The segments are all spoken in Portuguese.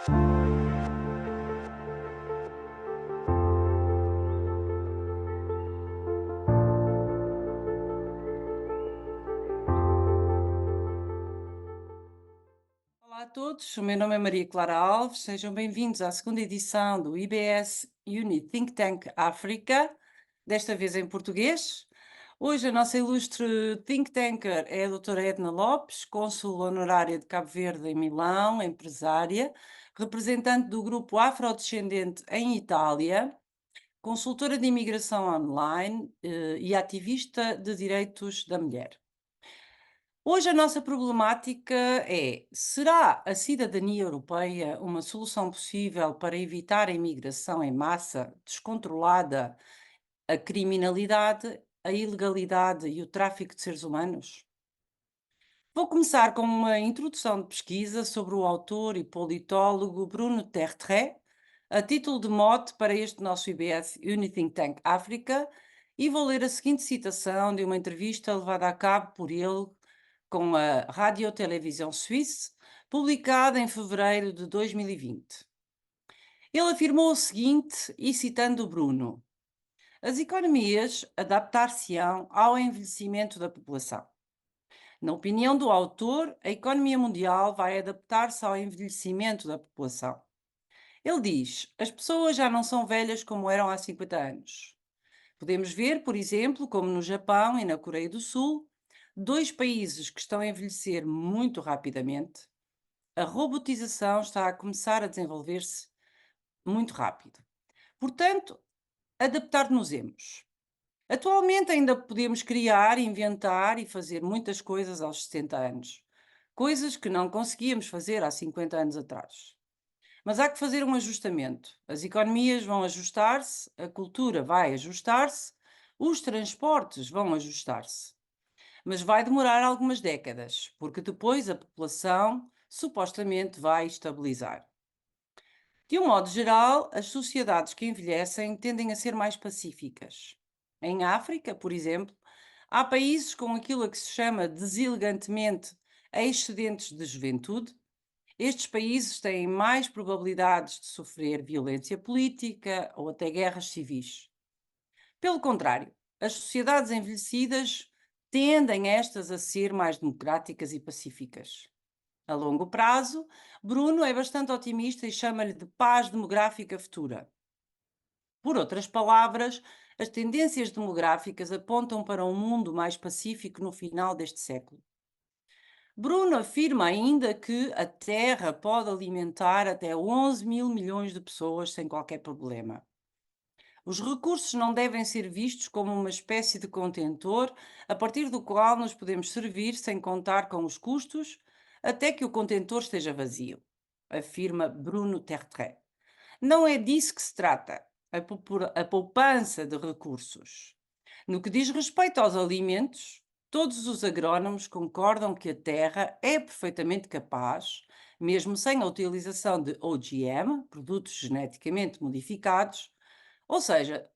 Olá a todos, o meu nome é Maria Clara Alves, sejam bem-vindos à segunda edição do IBS Uni Think Tank África, desta vez em português. Hoje a nossa ilustre think tanker é a doutora Edna Lopes, cônsul honorária de Cabo Verde em Milão, empresária, representante do grupo afrodescendente em Itália, consultora de imigração online e ativista de direitos da mulher. Hoje a nossa problemática é: será a cidadania europeia uma solução possível para evitar a imigração em massa descontrolada, a criminalidade, a ilegalidade e o tráfico de seres humanos? Vou começar com uma introdução de pesquisa sobre o autor e politólogo Bruno Tertrais, a título de mote para este nosso IBS Think Tank África, e vou ler a seguinte citação de uma entrevista levada a cabo por ele com a Radio-Televisão Suíça, publicada em fevereiro de 2020. Ele afirmou o seguinte, e citando o Bruno: as economias adaptar-se-ão ao envelhecimento da população. Na opinião do autor, a economia mundial vai adaptar-se ao envelhecimento da população. Ele diz: as pessoas já não são velhas como eram há 50 anos. Podemos ver, por exemplo, como no Japão e na Coreia do Sul, dois países que estão a envelhecer muito rapidamente, a robotização está a começar a desenvolver-se muito rápido. Portanto, adaptar-nos-emos. Atualmente ainda podemos criar, inventar e fazer muitas coisas aos 60 anos. Coisas que não conseguíamos fazer há 50 anos atrás. Mas há que fazer um ajustamento. As economias vão ajustar-se, a cultura vai ajustar-se, os transportes vão ajustar-se. Mas vai demorar algumas décadas, porque depois a população supostamente vai estabilizar. De um modo geral, as sociedades que envelhecem tendem a ser mais pacíficas. Em África, por exemplo, há países com aquilo a que se chama deselegantemente excedentes de juventude. Estes países têm mais probabilidades de sofrer violência política ou até guerras civis. Pelo contrário, as sociedades envelhecidas tendem estas a ser mais democráticas e pacíficas. A longo prazo, Bruno é bastante otimista e chama-lhe de paz demográfica futura. Por outras palavras, as tendências demográficas apontam para um mundo mais pacífico no final deste século. Bruno afirma ainda que a Terra pode alimentar até 11 mil milhões de pessoas sem qualquer problema. Os recursos não devem ser vistos como uma espécie de contentor a partir do qual nos podemos servir sem contar com os custos até que o contentor esteja vazio, afirma Bruno Tertrais. Não é disso que se trata, a poupança de recursos. No que diz respeito aos alimentos, todos os agrónomos concordam que a terra é perfeitamente capaz, mesmo sem a utilização de OGM, produtos geneticamente modificados, ou seja,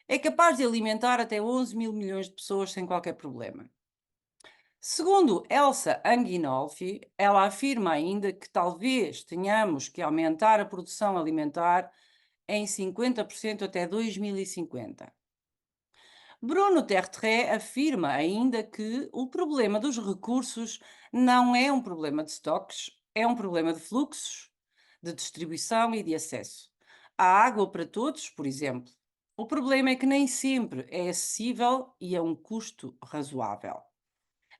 é capaz de alimentar até 11 mil milhões de pessoas sem qualquer problema. Segundo Elsa Anginolfi, ela afirma ainda que talvez tenhamos que aumentar a produção alimentar em 50% até 2050. Bruno Tertrais afirma ainda que o problema dos recursos não é um problema de estoques, é um problema de fluxos, de distribuição e de acesso. Há água para todos, por exemplo. O problema é que nem sempre é acessível e a um custo razoável.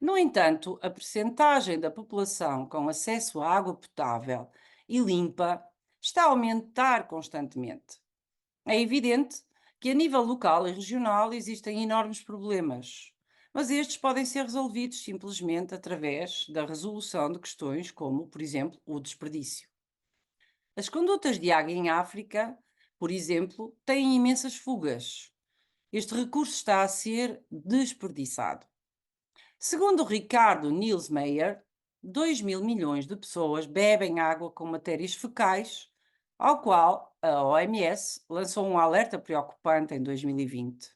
No entanto, a percentagem da população com acesso à água potável e limpa está a aumentar constantemente. É evidente que a nível local e regional existem enormes problemas, mas estes podem ser resolvidos simplesmente através da resolução de questões como, por exemplo, o desperdício. As condutas de água em África, por exemplo, têm imensas fugas. Este recurso está a ser desperdiçado. Segundo Ricardo Niels Meyer, 2 mil milhões de pessoas bebem água com matérias fecais, ao qual a OMS lançou um alerta preocupante em 2020.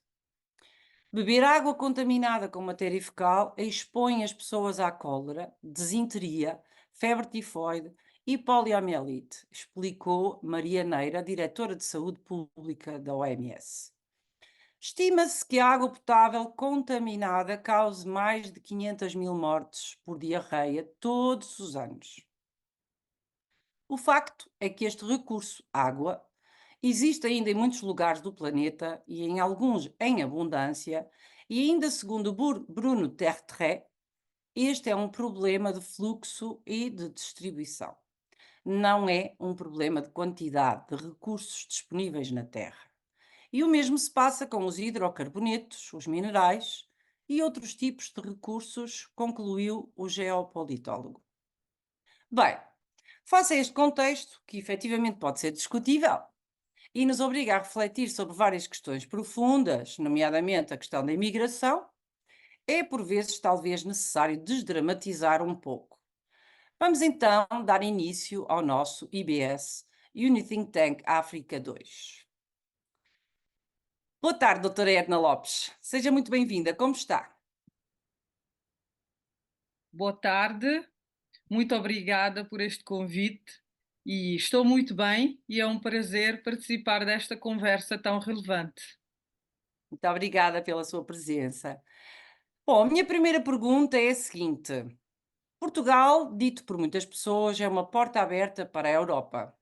Beber água contaminada com matéria fecal expõe as pessoas à cólera, desinteria, febre tifoide e poliomielite, explicou Maria Neira, diretora de Saúde Pública da OMS. Estima-se que a água potável contaminada cause mais de 500 mil mortes por diarreia todos os anos. O facto é que este recurso, água, existe ainda em muitos lugares do planeta e em alguns em abundância, e ainda segundo Bruno Tertrais, este é um problema de fluxo e de distribuição. Não é um problema de quantidade de recursos disponíveis na Terra. E o mesmo se passa com os hidrocarbonetos, os minerais e outros tipos de recursos, concluiu o geopolitólogo. Bem, face a este contexto, que efetivamente pode ser discutível e nos obriga a refletir sobre várias questões profundas, nomeadamente a questão da imigração, é por vezes talvez necessário desdramatizar um pouco. Vamos então dar início ao nosso IBS Think Tank África 2. Boa tarde, doutora Edna Lopes. Seja muito bem-vinda. Como está? Boa tarde, muito obrigada por este convite e estou muito bem e é um prazer participar desta conversa tão relevante. Muito obrigada pela sua presença. Bom, a minha primeira pergunta é a seguinte: Portugal, dito por muitas pessoas, é uma porta aberta para a Europa.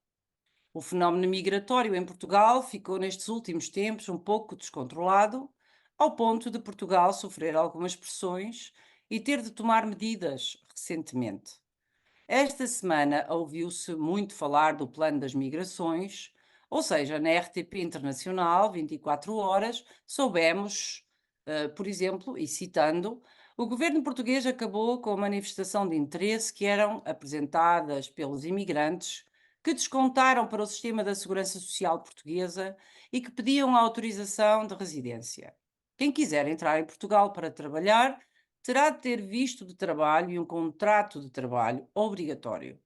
O fenómeno migratório em Portugal ficou nestes últimos tempos um pouco descontrolado, ao ponto de Portugal sofrer algumas pressões e ter de tomar medidas recentemente. Esta semana ouviu-se muito falar do plano das migrações, ou seja, na RTP Internacional, 24 horas, soubemos, por exemplo, e citando, o governo português acabou com a manifestação de interesse que eram apresentadas pelos imigrantes que descontaram para o sistema da Segurança Social portuguesa e que pediam a autorização de residência. Quem quiser entrar em Portugal para trabalhar terá de ter visto de trabalho e um contrato de trabalho obrigatório.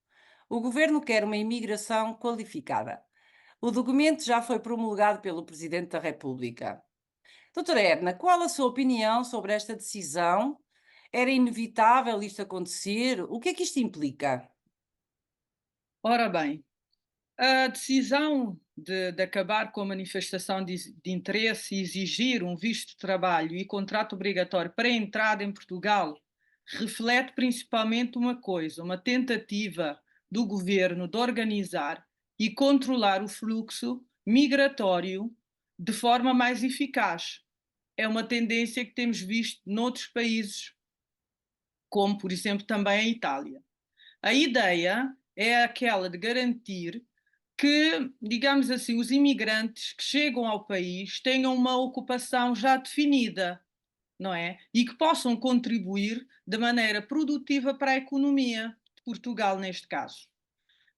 O governo quer uma imigração qualificada. O documento já foi promulgado pelo Presidente da República. Doutora Edna, qual a sua opinião sobre esta decisão? Era inevitável isto acontecer? O que é que isto implica? Ora bem, a decisão de acabar com a manifestação de interesse e exigir um visto de trabalho e contrato obrigatório para a entrada em Portugal reflete principalmente uma coisa, uma tentativa do governo de organizar e controlar o fluxo migratório de forma mais eficaz. É uma tendência que temos visto noutros países, como, por exemplo, também a Itália. A ideia é aquela de garantir que, digamos assim, os imigrantes que chegam ao país tenham uma ocupação já definida, não é? E que possam contribuir de maneira produtiva para a economia de Portugal, neste caso.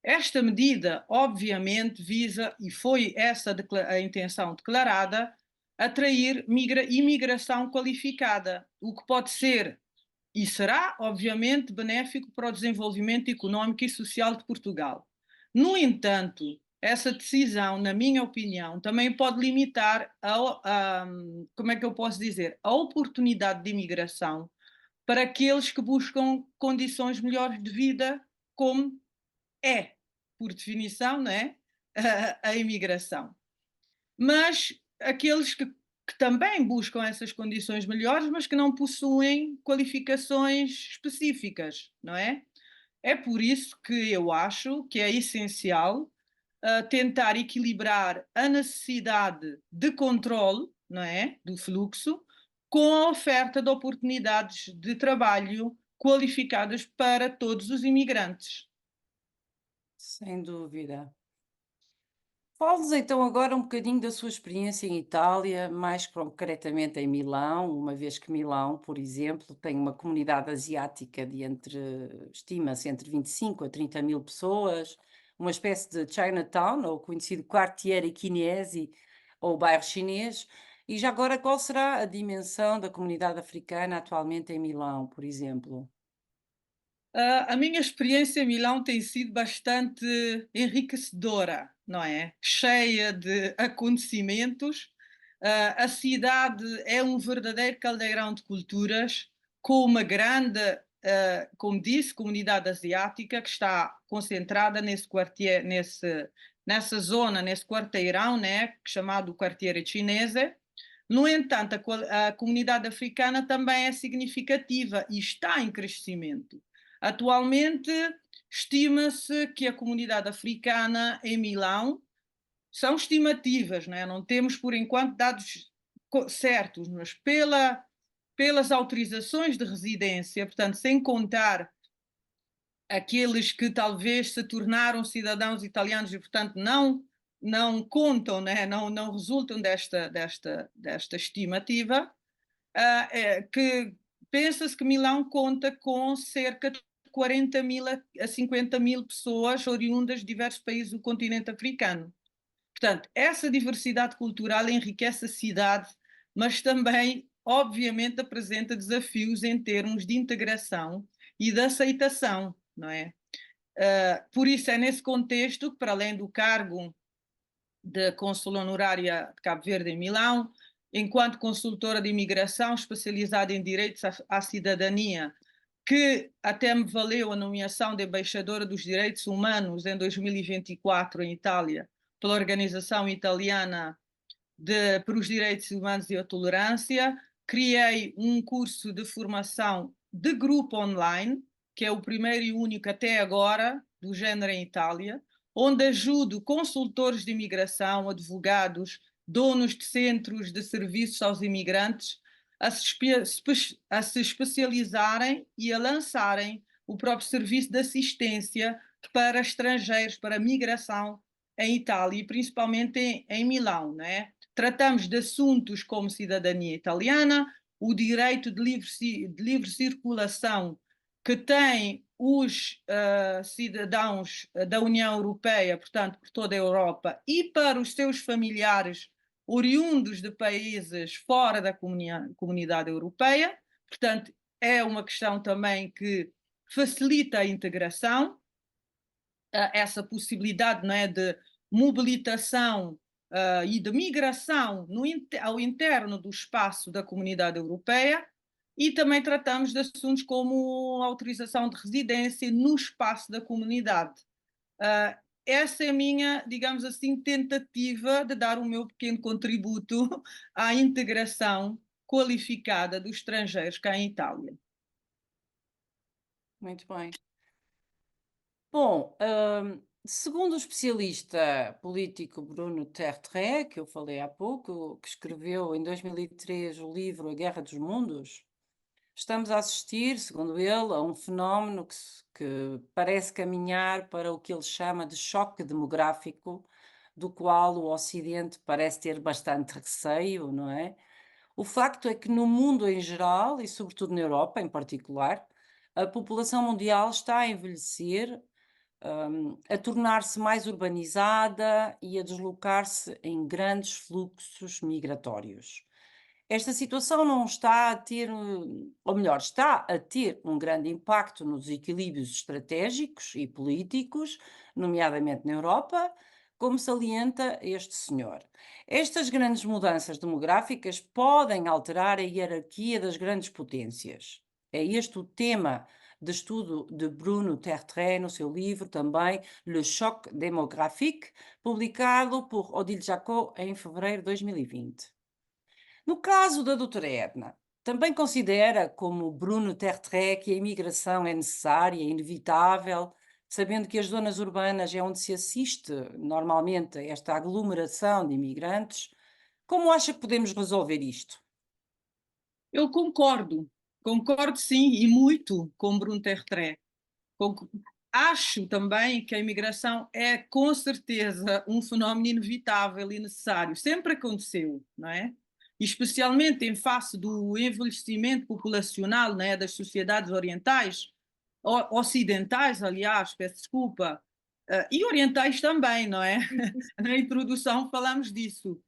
Esta medida, obviamente, visa, e foi essa a intenção declarada, atrair imigração qualificada, o que pode ser e será, obviamente, benéfico para o desenvolvimento económico e social de Portugal. No entanto, essa decisão, na minha opinião, também pode limitar como é que eu posso dizer, a oportunidade de imigração para aqueles que buscam condições melhores de vida, como é, por definição, não é? A imigração. Mas aqueles que também buscam essas condições melhores, mas que não possuem qualificações específicas, não é? É por isso que eu acho que é essencial tentar equilibrar a necessidade de controle, não é, do fluxo, com a oferta de oportunidades de trabalho qualificadas para todos os imigrantes. Sem dúvida. Fale-nos então agora um bocadinho da sua experiência em Itália, mais concretamente em Milão, uma vez que Milão, por exemplo, tem uma comunidade asiática de estima-se, entre 25 a 30 mil pessoas, uma espécie de Chinatown, ou conhecido Quartiere Cinese, ou bairro chinês. E já agora, qual será a dimensão da comunidade africana atualmente em Milão, por exemplo? A minha experiência em Milão tem sido bastante enriquecedora, não é? Cheia de acontecimentos. A cidade é um verdadeiro caldeirão de culturas, com uma grande como disse, comunidade asiática que está concentrada nesse quartier, nessa zona, nesse quarteirão, né, chamado Quartiere Cinese. No entanto, a comunidade africana também é significativa e está em crescimento. Atualmente, estima-se que a comunidade africana em Milão, são estimativas, né? Não temos por enquanto dados certos, mas pelas autorizações de residência, portanto, sem contar aqueles que talvez se tornaram cidadãos italianos e, portanto, não contam, né? não resultam desta estimativa, que pensa-se que Milão conta com cerca de 40 mil a 50 mil pessoas oriundas de diversos países do continente africano. Portanto, essa diversidade cultural enriquece a cidade, mas também, obviamente, apresenta desafios em termos de integração e de aceitação, não é? Por isso é nesse contexto que, para além do cargo de cônsul honorária de Cabo Verde em Milão, enquanto consultora de imigração especializada em direitos à cidadania, que até me valeu a nomeação de embaixadora dos direitos humanos em 2024 em Itália, pela Organização Italiana para os Direitos Humanos e a Tolerância, criei um curso de formação de grupo online, que é o primeiro e único até agora do género em Itália, onde ajudo consultores de imigração, advogados, donos de centros de serviços aos imigrantes a se especializarem e a lançarem o próprio serviço de assistência para estrangeiros, para migração em Itália e principalmente em Milão, né? Tratamos de assuntos como cidadania italiana, o direito de livre circulação que têm os cidadãos da União Europeia, portanto, por toda a Europa, e para os seus familiares oriundos de países fora da comunidade europeia. Portanto, é uma questão também que facilita a integração, essa possibilidade, não é, de mobilitação e de migração ao interno do espaço da comunidade europeia, e também tratamos de assuntos como autorização de residência no espaço da comunidade. Essa é a minha, digamos assim, tentativa de dar o meu pequeno contributo à integração qualificada dos estrangeiros cá em Itália. Muito bem. Bom, segundo o especialista político Bruno Tertrais, que eu falei há pouco, que escreveu em 2003 o livro A Guerra dos Mundos, estamos a assistir, segundo ele, a um fenómeno que parece caminhar para o que ele chama de choque demográfico, do qual o Ocidente parece ter bastante receio, não é? O facto é que no mundo em geral, e sobretudo na Europa em particular, a população mundial está a envelhecer, a tornar-se mais urbanizada e a deslocar-se em grandes fluxos migratórios. Esta situação não está a ter, ou melhor, está a ter um grande impacto nos equilíbrios estratégicos e políticos, nomeadamente na Europa, como salienta este senhor. Estas grandes mudanças demográficas podem alterar a hierarquia das grandes potências. É este o tema de estudo de Bruno Tertrais no seu livro também Le Choc Démographique, publicado por Odile Jacob em fevereiro de 2020. No caso da doutora Edna, também considera, como Bruno Tertrais, que a imigração é necessária, é inevitável, sabendo que as zonas urbanas é onde se assiste normalmente a esta aglomeração de imigrantes. Como acha que podemos resolver isto? Eu concordo sim, e muito com Bruno Tertré. Acho também que a imigração é com certeza um fenómeno inevitável e necessário, sempre aconteceu, não é? E especialmente em face do envelhecimento populacional, né, das sociedades orientais, ocidentais, aliás, peço desculpa, e orientais também, não é? Na introdução falamos disso.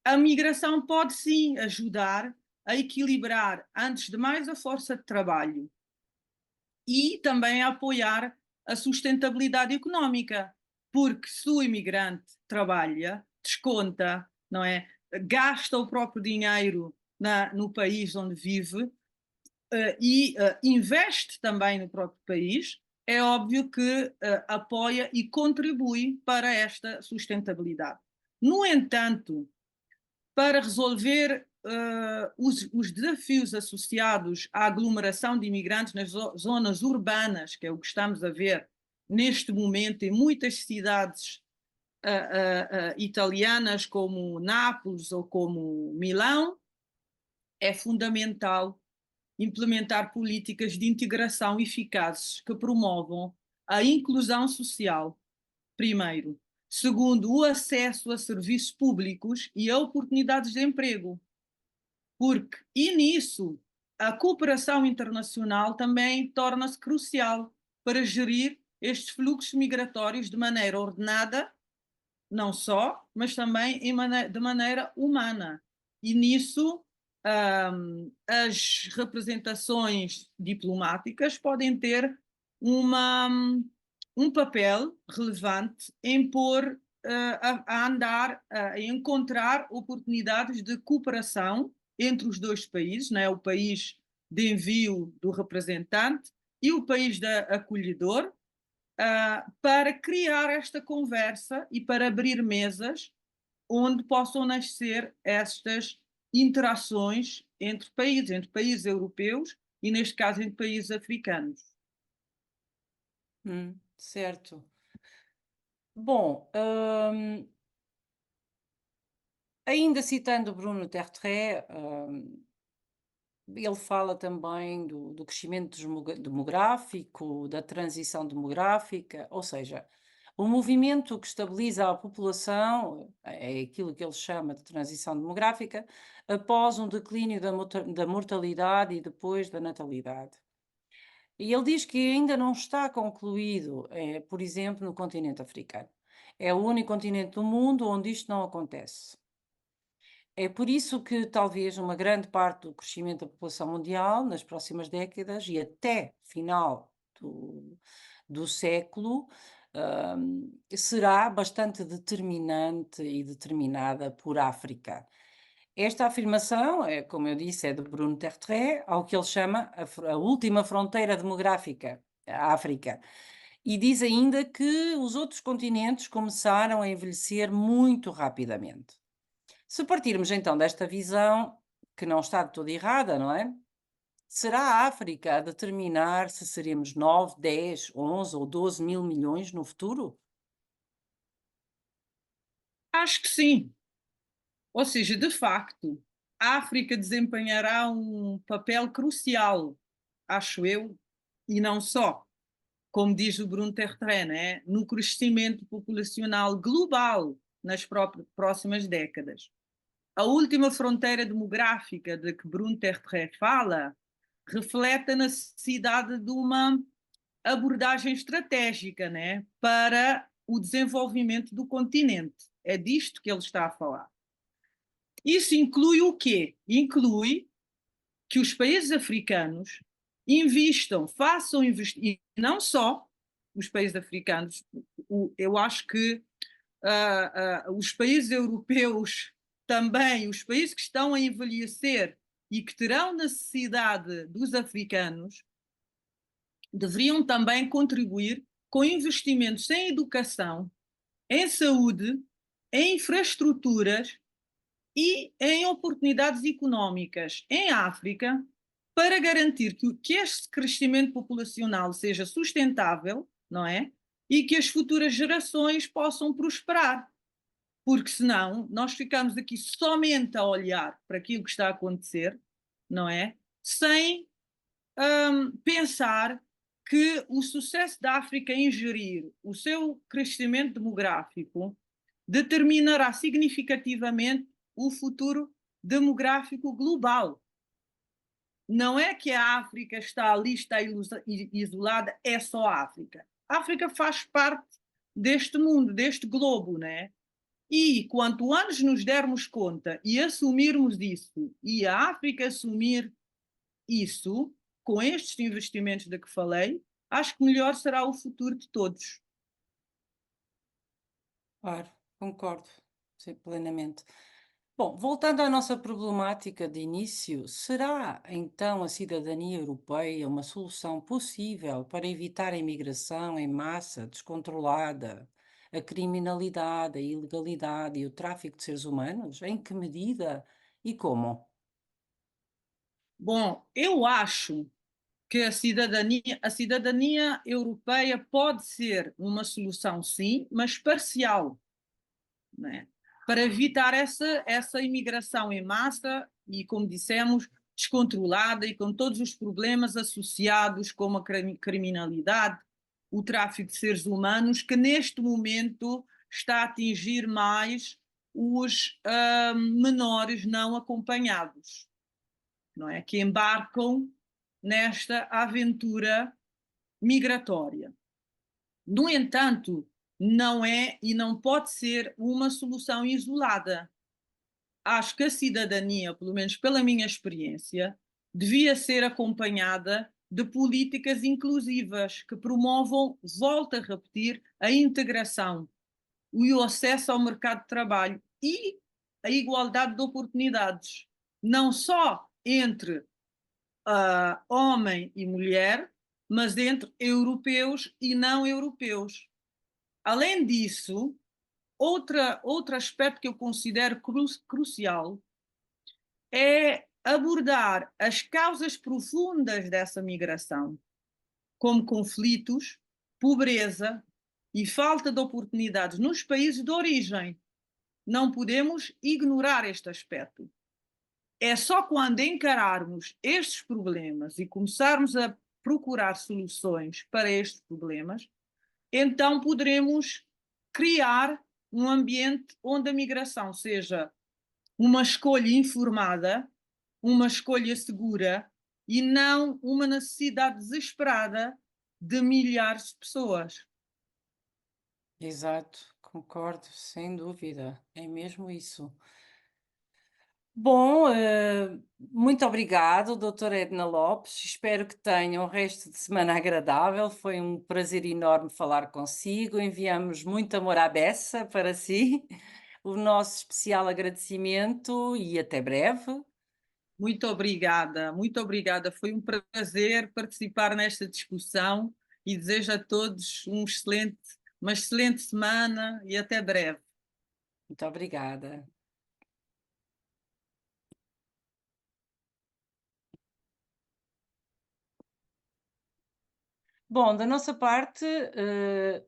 A migração pode sim ajudar a equilibrar, antes de mais, a força de trabalho e também a apoiar a sustentabilidade económica, porque se o imigrante trabalha, desconta, não é? Gasta o próprio dinheiro no país onde vive, investe também no próprio país, é óbvio que apoia e contribui para esta sustentabilidade. No entanto, para resolver os desafios associados à aglomeração de imigrantes nas zonas urbanas, que é o que estamos a ver neste momento em muitas cidades italianas, como Nápoles ou como Milão, é fundamental implementar políticas de integração eficazes que promovam a inclusão social, primeiro. Segundo, o acesso a serviços públicos e a oportunidades de emprego. E nisso, a cooperação internacional também torna-se crucial para gerir estes fluxos migratórios de maneira ordenada, não só, mas também de maneira humana. E nisso, as representações diplomáticas podem ter um papel relevante em pôr a andar, a encontrar oportunidades de cooperação entre os dois países, né? O país de envio do representante e o país da acolhedor, para criar esta conversa e para abrir mesas onde possam nascer estas interações entre países europeus e, neste caso, entre países africanos. Certo. Bom, ainda citando Bruno Tertrais, ele fala também do crescimento demográfico, da transição demográfica, ou seja, o movimento que estabiliza a população, é aquilo que ele chama de transição demográfica, após um declínio da mortalidade e depois da natalidade. E ele diz que ainda não está concluído, por exemplo, no continente africano. É o único continente do mundo onde isto não acontece. É por isso que talvez uma grande parte do crescimento da população mundial nas próximas décadas e até final do século, será bastante determinante e determinada por África. Esta afirmação, como eu disse, é de Bruno Tertrais, ao que ele chama a última fronteira demográfica, a África. E diz ainda que os outros continentes começaram a envelhecer muito rapidamente. Se partirmos então desta visão, que não está de toda errada, não é? Será a África a determinar se seremos 9, 10, 11 ou 12 mil milhões no futuro? Acho que sim. Ou seja, de facto, a África desempenhará um papel crucial, acho eu, e não só, como diz o Bruno Tertrais, né, no crescimento populacional global nas próximas décadas. A última fronteira demográfica de que Bruno Tertrais fala reflete a necessidade de uma abordagem estratégica, né, para o desenvolvimento do continente. É disto que ele está a falar. Isso inclui o quê? Inclui que os países africanos investam, façam investir, e não só os países africanos, eu acho que os países europeus também, os países que estão a envelhecer e que terão necessidade dos africanos, deveriam também contribuir com investimentos em educação, em saúde, em infraestruturas e em oportunidades económicas em África para garantir que este crescimento populacional seja sustentável, não é? E que as futuras gerações possam prosperar. Porque senão nós ficamos aqui somente a olhar para aquilo que está a acontecer, não é? Sem pensar que o sucesso da África em gerir o seu crescimento demográfico determinará significativamente o futuro demográfico global. Não é que a África está ali, está isolada, é só a África. A África faz parte deste mundo, deste globo, né? E quanto antes nos dermos conta e assumirmos isso, e a África assumir isso, com estes investimentos de que falei, acho que melhor será o futuro de todos. Claro, concordo, sim, plenamente. Bom, voltando à nossa problemática de início, será então a cidadania europeia uma solução possível para evitar a imigração em massa descontrolada, a criminalidade, a ilegalidade e o tráfico de seres humanos? Em que medida e como? Bom, eu acho que a cidadania europeia pode ser uma solução, sim, mas parcial, né? Para evitar essa imigração em massa e, como dissemos, descontrolada e com todos os problemas associados, como a criminalidade, o tráfico de seres humanos, que neste momento está a atingir mais os menores não acompanhados, não é? Que embarcam nesta aventura migratória. No entanto, não é e não pode ser uma solução isolada. Acho que a cidadania, pelo menos pela minha experiência, devia ser acompanhada de políticas inclusivas que promovam, volto a repetir, a integração e o acesso ao mercado de trabalho e a igualdade de oportunidades, não só entre homem e mulher, mas entre europeus e não europeus. Além disso, outro aspecto que eu considero crucial é abordar as causas profundas dessa migração, como conflitos, pobreza e falta de oportunidades nos países de origem. Não podemos ignorar este aspecto. É só quando encararmos estes problemas e começarmos a procurar soluções para estes problemas, então poderemos criar um ambiente onde a migração seja uma escolha informada, uma escolha segura e não uma necessidade desesperada de milhares de pessoas. Exato, concordo, sem dúvida, é mesmo isso. Bom, muito obrigado, doutora Edna Lopes. Espero que tenha um resto de semana agradável. Foi um prazer enorme falar consigo. Enviamos muito amor à beça para si, o nosso especial agradecimento e até breve. Muito obrigada, muito obrigada. Foi um prazer participar nesta discussão e desejo a todos uma excelente semana e até breve. Muito obrigada. Bom, da nossa parte,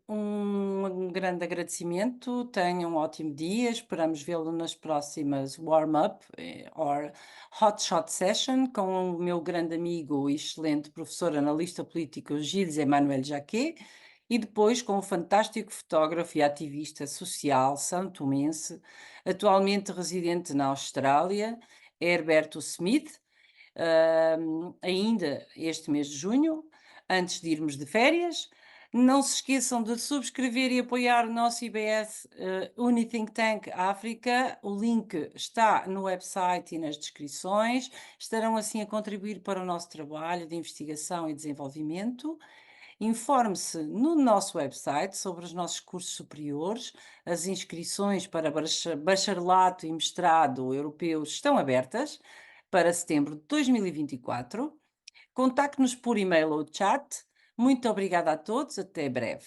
um grande agradecimento. Tenha um ótimo dia. Esperamos vê-lo nas próximas warm-up or hot shot session com o meu grande amigo e excelente professor analista político Gilles Emmanuel Jacquet e depois com o fantástico fotógrafo e ativista social santomense, atualmente residente na Austrália, Herberto Smith, ainda este mês de junho, antes de irmos de férias. Não se esqueçam de subscrever e apoiar o nosso IBS Unithink Tank África. O link está no website e nas descrições. Estarão assim a contribuir para o nosso trabalho de investigação e desenvolvimento. Informe-se no nosso website sobre os nossos cursos superiores. As inscrições para bacharelato e mestrado europeus estão abertas para setembro de 2024. Contacte-nos por e-mail ou chat. Muito obrigada a todos. Até breve.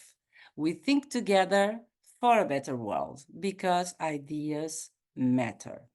We think together for a better world because ideas matter.